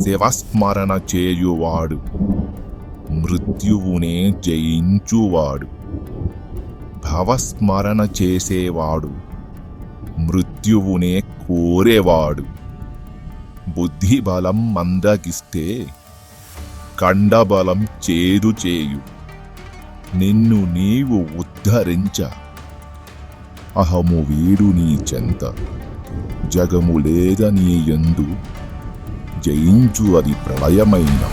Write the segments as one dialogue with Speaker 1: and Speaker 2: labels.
Speaker 1: శివస్మరణ చేయువాడు మృత్యువునే జయించువాడు. భవస్మరణ చేసేవాడు మృత్యువునే కోరేవాడు. బుద్ధిబలం మందగిస్తే కండబలం చేదు చేయు. నిన్ను నీవు ఉద్ధరించ అహము వీడు నీ చెంత. జగము లేద నీ యందు జయించు అది ప్రళయమైన.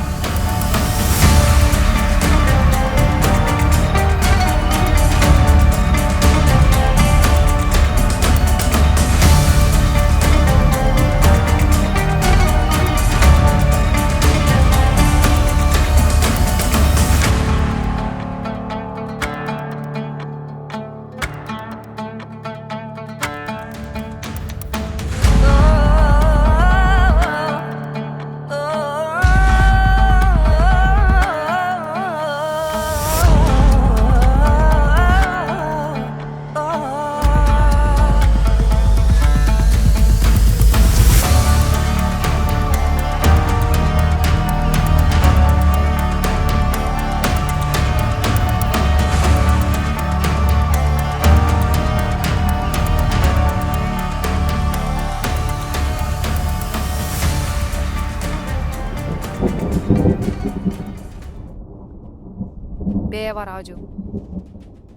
Speaker 2: దేవరాజు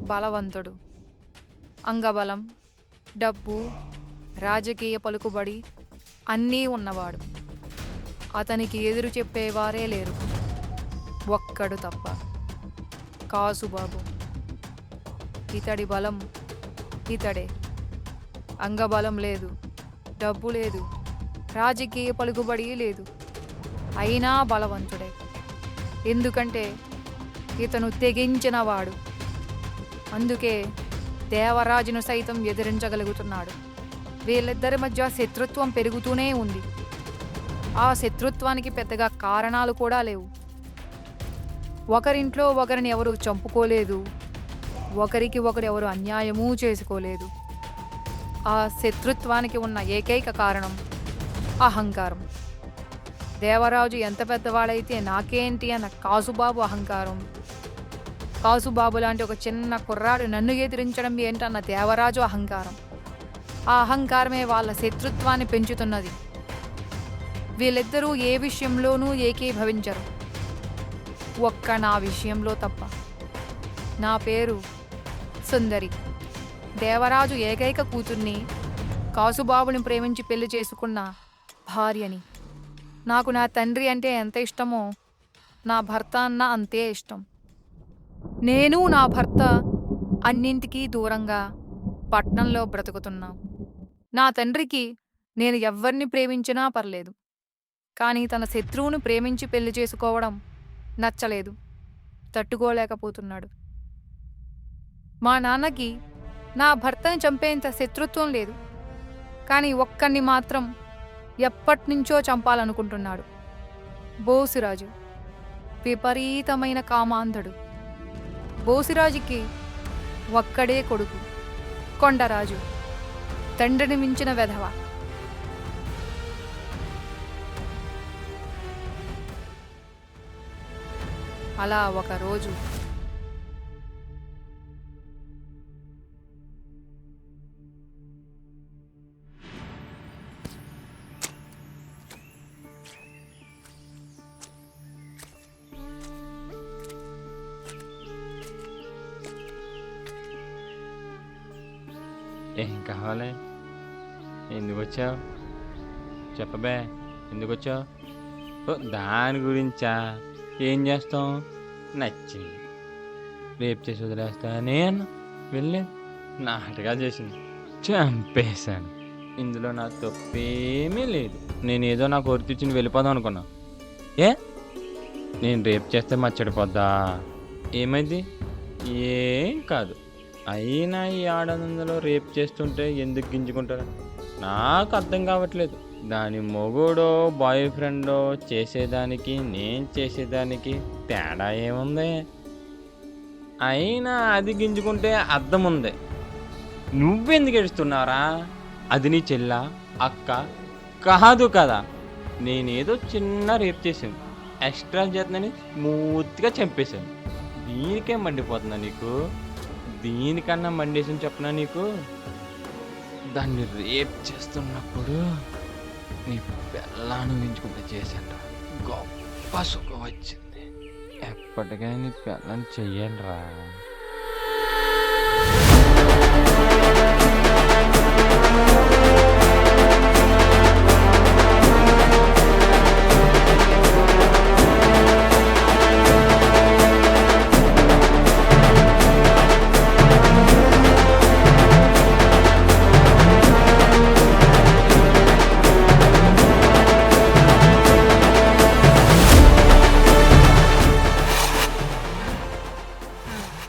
Speaker 2: బలవంతుడు, అంగబలం, డబ్బు, రాజకీయ పలుకుబడి అన్నీ ఉన్నవాడు. అతనికి ఎదురు చెప్పేవారే లేరు, ఒక్కడు తప్ప, కాసుబాబు. ఇతడి బలం ఇతడే. అంగబలం లేదు, డబ్బు లేదు, రాజకీయ పలుకుబడి లేదు, అయినా బలవంతుడే. ఎందుకంటే ఇతను తెగించినవాడు. అందుకే దేవరాజును సైతం ఎదిరించగలుగుతున్నాడు. వీళ్ళిద్దరి మధ్య శత్రుత్వం పెరుగుతూనే ఉంది. ఆ శత్రుత్వానికి పెద్దగా కారణాలు కూడా లేవు. ఒకరింట్లో ఒకరిని ఎవరు చంపుకోలేదు, ఒకరికి ఒకరు ఎవరు అన్యాయమూ చేసుకోలేదు. ఆ శత్రుత్వానికి ఉన్న ఏకైక కారణం అహంకారం. దేవరాజు ఎంత పెద్దవాడైతే నాకేంటి అన్న కాసుబాబు అహంకారం, కాసుబాబు లాంటి ఒక చిన్న కుర్రాడు నన్ను ఎదిరించడం ఏంటన్న దేవరాజు అహంకారం. ఆ అహంకారమే వాళ్ళ శత్రుత్వాన్ని పెంచుతున్నది. వీళ్ళిద్దరూ ఏ విషయంలోనూ ఏకీభవించరు, ఒక్క నా విషయంలో తప్ప. నా పేరు సుందరి. దేవరాజు ఏకైక కూతుర్ని, కాసుబాబుని ప్రేమించి పెళ్లి చేసుకున్న భార్యని. నాకు నా తండ్రి అంటే ఎంత ఇష్టమో నా భర్త అన్న అంతే ఇష్టం. నేను నా భర్త అన్నింటికీ దూరంగా పట్నంలో బ్రతుకుతున్నాం. నా తండ్రికి నేను ఎవ్వరిని ప్రేమించినా పర్లేదు, కానీ తన శత్రువును ప్రేమించి పెళ్లి చేసుకోవడం నచ్చలేదు, తట్టుకోలేకపోతున్నాడు. మా నాన్నకి నా భర్తని చంపేంత శత్రుత్వం లేదు, కానీ ఒక్కరిని మాత్రం ఎప్పటినుంచో చంపాలనుకుంటున్నాడు. బోసిరాజు విపరీతమైన కామాంధుడు. బోసిరాజుకి ఒక్కడే కొడుకు కొండరాజు, తండ్రిని మించిన వెధవ. అలా ఒకరోజు
Speaker 3: ఏం కావాలి? ఎందుకు వచ్చావు? చెప్పబే, ఎందుకు వచ్చావు? ఓ దాని గురించా? ఏం చేస్తాం? నచ్చింది రేపు చేసి వదిలేస్తా నేను వెళ్ళి నాటగా చేసింది, చంపేశాను. ఇందులో నా తప్పేమీ లేదు. నేను ఏదో నాకు వర్తిచ్చింది వెళ్ళిపోదాం అనుకున్నా. నేను రేపు చేస్తే మచ్చడిపోద్దా? ఏమైంది? ఏం కాదు. అయినా ఈ ఆడనందులో రేపు చేస్తుంటే ఎందుకు గింజుకుంటారు నాకు అర్థం కావట్లేదు. దాని మొగుడో బాయ్ ఫ్రెండో చేసేదానికి నేను చేసేదానికి తేడా ఏముంది? అయినా అది గింజుకుంటే అర్థం ఉంది. నువ్వెందుకు ఏడుస్తున్నారా? అది నీ చెల్ల, అక్క కాదు కదా. నేనేదో చిన్న రేప్ చేశాను, ఎక్స్ట్రా చేతనని స్మూత్గా చంపేశాను. దీనికేం మండిపోతుందా నీకు? దీనికన్నా మండేసి చెప్పనా నీకు? దాన్ని రేప్ చేస్తున్నప్పుడు నీ పిల్లను ఎంచుకుంటే చేశాను, గొప్ప సుఖం వచ్చింది. ఎప్పటికైనా నీ పిల్లని చెయ్యండి రా.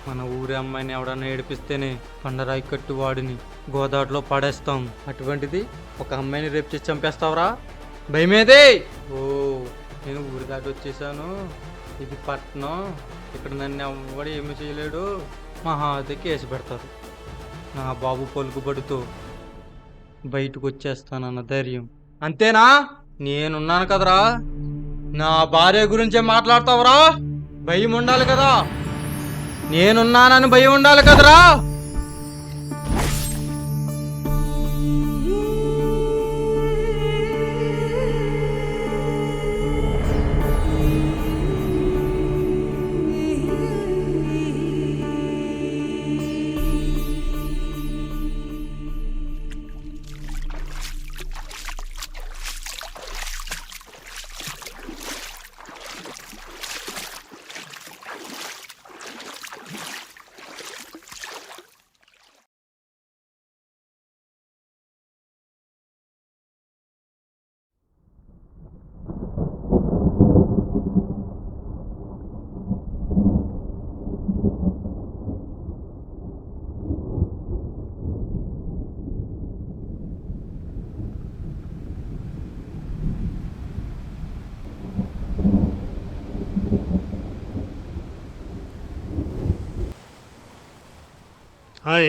Speaker 4: మన ఊరి అమ్మాయిని ఎవడన్నా ఏడిపిస్తేనే పండరాయి కట్టు వాడిని గోదావరిలో పడేస్తాం. అటువంటిది ఒక అమ్మాయిని రేపు చేసి చంపేస్తావురా? భయమేదే. ఓ, నేను ఊరి దాటి వచ్చేసాను, ఇది పట్నం, ఇక్కడ నన్ను ఎవడు ఏమి చేయలేడు, మహాదే కేసు పెడతారు. నా బాబు పలుకుబడితో బయటకు వచ్చేస్తానన్న ధైర్యం. అంతేనా? నేనున్నాను కదరా. నా భార్య గురించే మాట్లాడతావురా? భయం ఉండాలి కదా, నేనున్నానని భయం ఉండాలి కదరా.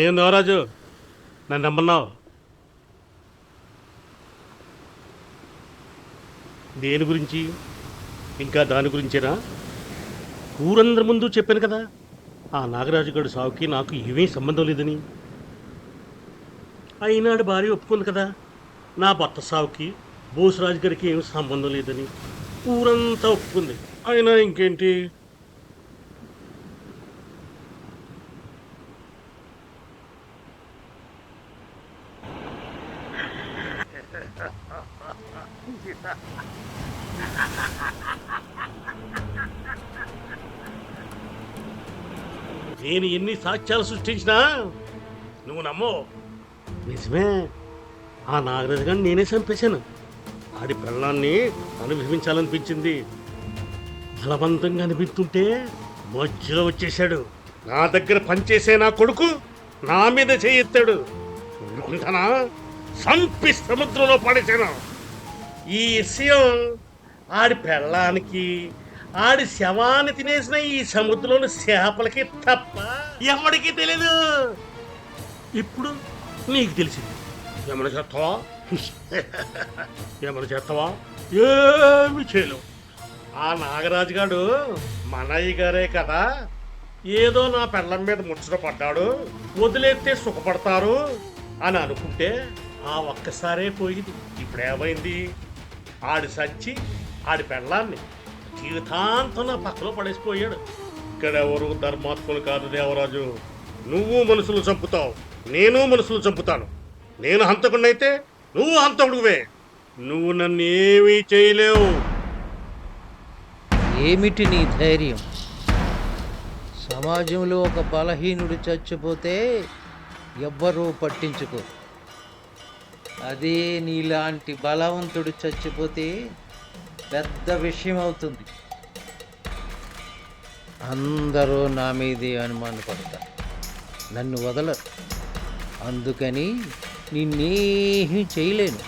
Speaker 5: ఏం దేవరాజు, నన్ను నమ్మన్నావు? దేని గురించి? ఇంకా దాని గురించేనా? ఊరందరి ముందు చెప్పాను కదా, ఆ నాగరాజు గారి సావుకి నాకు ఏమీ సంబంధం లేదని. అయినాడు భార్య ఒప్పుకుంది కదా, నా భర్త సావుకి బోసురాజు గారికి ఏమీ సంబంధం లేదని. ఊరంతా ఒప్పుకుంది. అయినా ఇంకేంటి? నేను ఎన్ని సాక్ష్యాలు సృష్టించినా నువ్వు నమ్మో. నిజమే, ఆ నాగరాజు గారిని నేనే చంపేశాను. ఆడి ప్రాణాన్ని అనుభవించాలనిపించింది. బలవంతంగా అనిపిస్తుంటే మధ్యలో వచ్చేశాడు. నా దగ్గర పనిచేసే నా కొడుకు నా మీద చేయెత్తాడు. ఊరుకుంటానా? చంపి సముద్రంలో పడేశాను. ఈ విషయం ఆడి పెళ్ళానికి, ఆడి శవాన్ని తినేసిన ఈ సముద్రంలోని చేపలకి తప్ప ఎవరికి తెలీదు. ఇప్పుడు నీకు తెలిసింది. ఏమైనా చేస్తావా? ఏమైనా చేస్తావా? ఏమి చేయలేవు. ఆ నాగరాజు గారు మనయ్య గారే కదా, ఏదో నా పెళ్ళం మీద ముచ్చట పడ్డాడు, వదిలేస్తే సుఖపడతారు అని అనుకుంటే ఆ ఒక్కసారే పోయింది. ఇప్పుడేమైంది? ఆడి సచ్చి ఆడి పెళ్ళాన్ని జీవితాంతం నా పక్కలో పడేసిపోయాడు. ఇక్కడ ఎవరు ధర్మాత్ములు కాదు దేవరాజు. నువ్వు మనుషులు చంపుతావు, నేను మనుషులు చంపుతాను. నేను హంతకుడినైతే నువ్వు హంతకుడివే. నువ్వు నన్ను ఏమీ చేయలేవు.
Speaker 6: ఏమిటి నీ ధైర్యం? సమాజంలో ఒక బలహీనుడు చచ్చిపోతే ఎవ్వరూ పట్టించుకోరు. అదే నీలాంటి బలవంతుడు చచ్చిపోతే పెద్ద విషయం అవుతుంది. అందరూ నా మీదే అనుమానపడతారు, నన్ను వదలరు. అందుకని నిన్నేమీ చేయలేను.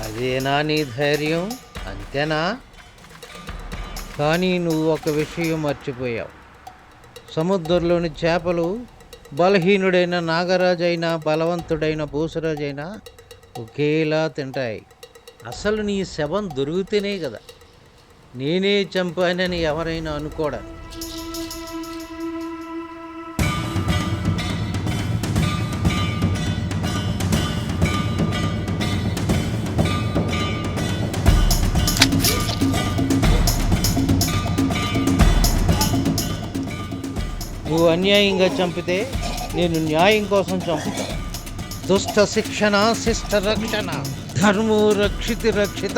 Speaker 6: అదేనా నీ ధైర్యం? అంతేనా? కానీ నువ్వు ఒక విషయం మర్చిపోయావు. సముద్రంలోని చేపలు బలహీనుడైన నాగరాజైనా బలవంతుడైన బూసరాజైనా ఒకేలా తింటాయి. అసలు నీ శవం దొరికితేనే కదా నేనే చంపానని ఎవరైనా అనుకోడా. నువ్వు అన్యాయంగా చంపితే నేను న్యాయం కోసం చంపుతా. దుష్ట శిక్షణ శిష్ట రక్షణ, ధర్మో రక్షితి రక్షిత.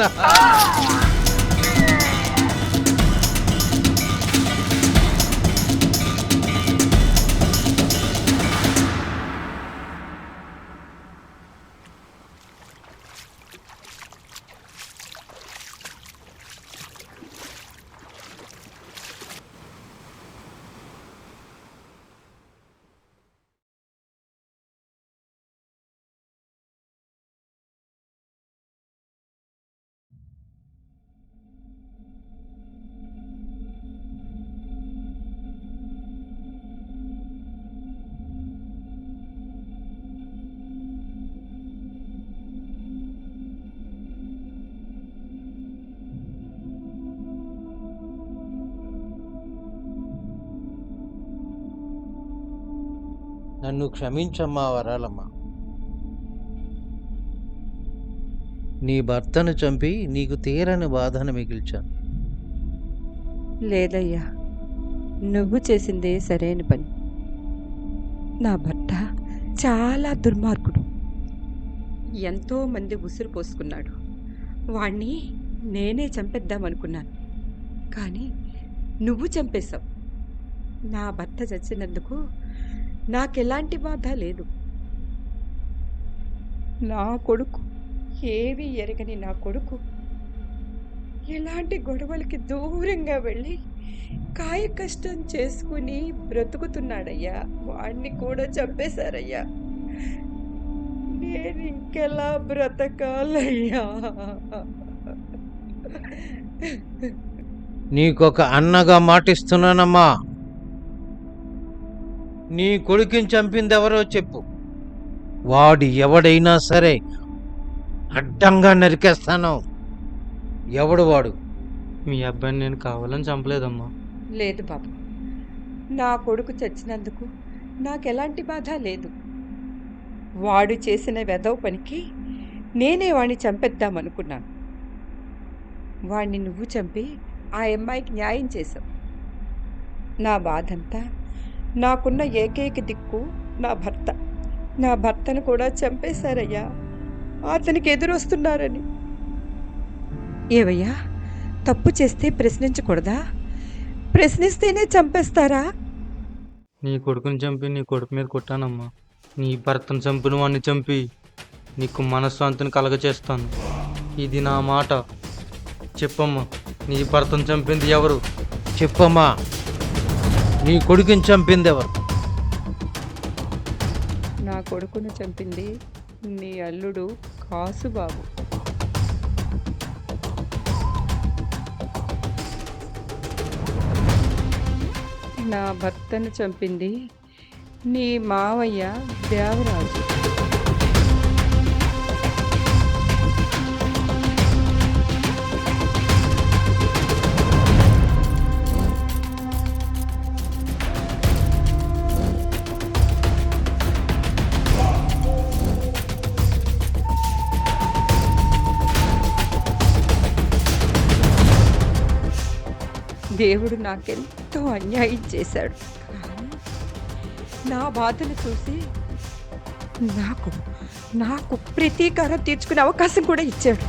Speaker 6: నన్ను క్షమించమ్మా వరాలమ్మ. నీ భర్తను చంపి నీకు తీరని బాధను మిగిల్చాను.
Speaker 7: లేదయ్యా, నువ్వు చేసిందే సరైన పని. నా భర్త చాలా దుర్మార్గుడు. ఎంతోమంది ఉసురు పోసుకున్నాడు. వాణ్ణి నేనే చంపేద్దామనుకున్నాను, కానీ నువ్వు చంపేశావు. నా భర్త చచ్చినందుకు నాకెలాంటి బాధ లేదు. నా కొడుకు, ఏవి ఎరగని నా కొడుకు ఎలాంటి గొడవలకి దూరంగా వెళ్ళి కాయ కష్టం చేసుకుని బ్రతుకుతున్నాడయ్యా. వాణ్ణి కూడా చంపేశారయ్యా. నేను ఇంకెలా బ్రతకాలయ్యా?
Speaker 6: నీకొక అన్నగా మాటిస్తున్నానమ్మా. నీ కొడుకుని చంపింది ఎవరో చెప్పు. వాడు ఎవడైనా సరే అడ్డంగా నరికేస్తాను. ఎవడు వాడు?
Speaker 4: మీ అబ్బాయిని నేను కావాలని చంపలేదమ్మా.
Speaker 7: లేదు బాబు, నా కొడుకు చచ్చినందుకు నాకెలాంటి బాధ లేదు. వాడు చేసిన వెధవ పనికి నేనే వాణ్ణి చంపేద్దామనుకున్నాను. వాణ్ణి నువ్వు చంపి ఆ అమ్మాయికి న్యాయం చేశావు. నా బాధంతా నాకున్న ఏకైక దిక్కు నా భర్త. నా భర్తను కూడా చంపేశారయ్యా, అతనికి ఎదురొస్తున్నారని. ఏవయ్యా, తప్పు చేస్తే ప్రశ్నించకూడదా? ప్రశ్నిస్తేనే చంపేస్తారా?
Speaker 4: నీ కొడుకుని చంపి నీ కొడుకు మీద కొట్టానమ్మా. నీ భర్తను చంపిన వాడిని చంపి నీకు మనశ్శాంతిని కలగచేస్తాను. ఇది నా మాట. చెప్పమ్మా, నీ భర్తను చంపింది ఎవరు?
Speaker 6: చెప్పమ్మా, నీ కొడుకుని చంపింది ఎవరు?
Speaker 7: నా కొడుకును చంపింది నీ అల్లుడు కాసుబాబు. నా భర్తను చంపింది నీ మావయ్య దేవరాజు. దేవుడు నాకెంతో అన్యాయం చేశాడు, కానీ నా బాధను చూసి నాకు ప్రతీకారం తీర్చుకునే అవకాశం కూడా ఇచ్చాడు.